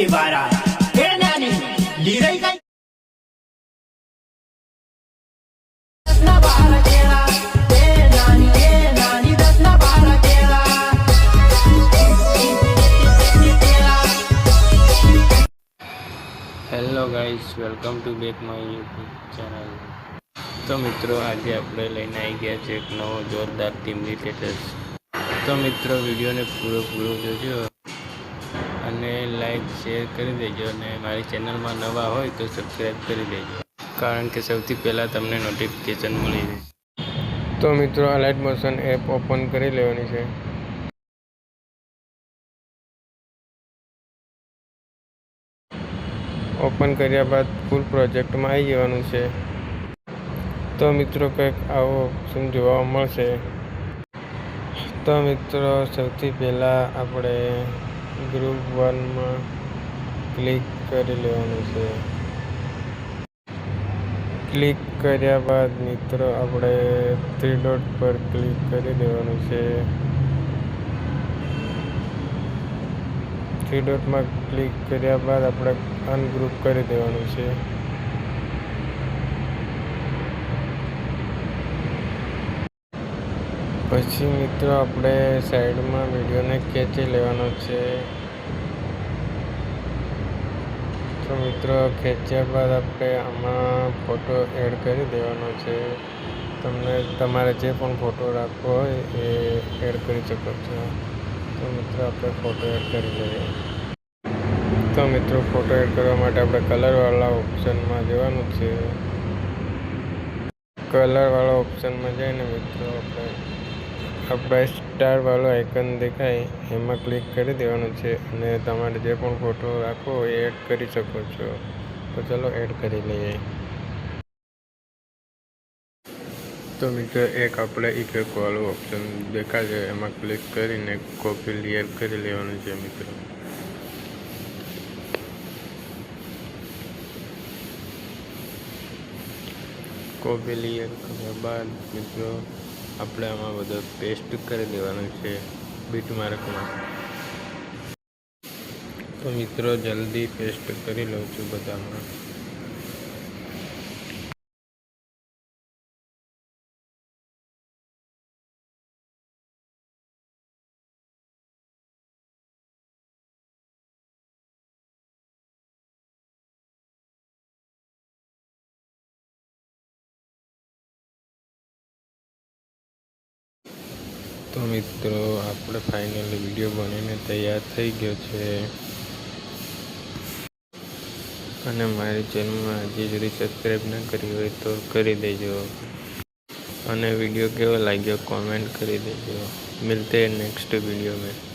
की बार आया नानी लीरई का दसना बारह केला नानी दसना बारह केला hello guys, welcome to back my YouTube channel. તો મિત્રો, આજે આપણે લઈને આવી ગયા છે એક નવો જોરદાર ટીમલી સ્ટેટસ। તો મિત્રો, વિડીયોને પૂરો જોજો અને લાઈક શેર કરી દેજો અને મારી ચેનલમાં નવા હોય તો સબસ્ક્રાઈબ કરી દેજો, કારણ કે સૌથી પહેલાં તમને નોટિફિકેશન મળી રહે। તો મિત્રો, આ લાઇટ મોશન એપ ઓપન કરી લેવાની છે। ઓપન કર્યા બાદ ફૂલ પ્રોજેક્ટમાં આવી જવાનું છે। તો મિત્રો, કંઈક આવો ઓપ્શન જોવા મળશે। તો મિત્રો, સૌથી પહેલાં આપણે ગ્રુપ 1માં ક્લિક કરી લેવાનું છે। ક્લિક કર્યા બાદ મિત્રો, આપણે 3 ડોટ પર ક્લિક કરી દેવાનું છે। 3 ડોટમાં ક્લિક કર્યા બાદ આપણે અનગ્રુપ કરી દેવાનું છે। પછી મિત્રો, આપણે સાઈડમાં વિડીયોને ખેંચી લેવાનો છે। તો મિત્રો, ખેંચ્યા બાદ આપણે આમાં ફોટો એડ કરી દેવાનો છે। તમારે જે પણ ફોટો રાખવો હોય એ એડ કરી શકો છો। તો મિત્રો, આપણે ફોટો એડ કરી લઈએ। તો મિત્રો, ફોટો એડ કરવા માટે આપણે કલરવાળા ઓપ્શનમાં જવાનું છે। કલરવાળા ઓપ્શનમાં જઈને મિત્રો, આપણે સ્ટારવાળો આઇકન દેખાય એમાં ક્લિક કરી દેવાનું છે અને તમારે જે પણ ફોટો રાખવો હોય એ એડ કરી શકો છો। તો ચલો એડ કરી લઈએ। તો મિત્રો, એક આપણે ઇફેક્ટવાળું ઓપ્શન દેખાશે એમાં ક્લિક કરીને કોપી લેયર કરી લેવાનું છે મિત્રો। કોપી લેયર કર્યા બાદ મિત્રો, આપણે આમાં બધો પેસ્ટ કરી દેવાનું છે બીટમાર્કમાં। તો મિત્રો, જલ્દી પેસ્ટ કરી લઉં છું બધામાં। તો મિત્રો, આપણે ફાઇનલી વિડીયો બનીને તૈયાર થઈ ગયો છે અને મારી ચેનલમાં હજી સુધી સબસ્ક્રાઈબ ન કરી હોય તો કરી દેજો અને વિડીયો કેવો લાગ્યો કોમેન્ટ કરી દેજો। મિલતે हैं नेक्स्ट वीडियो में।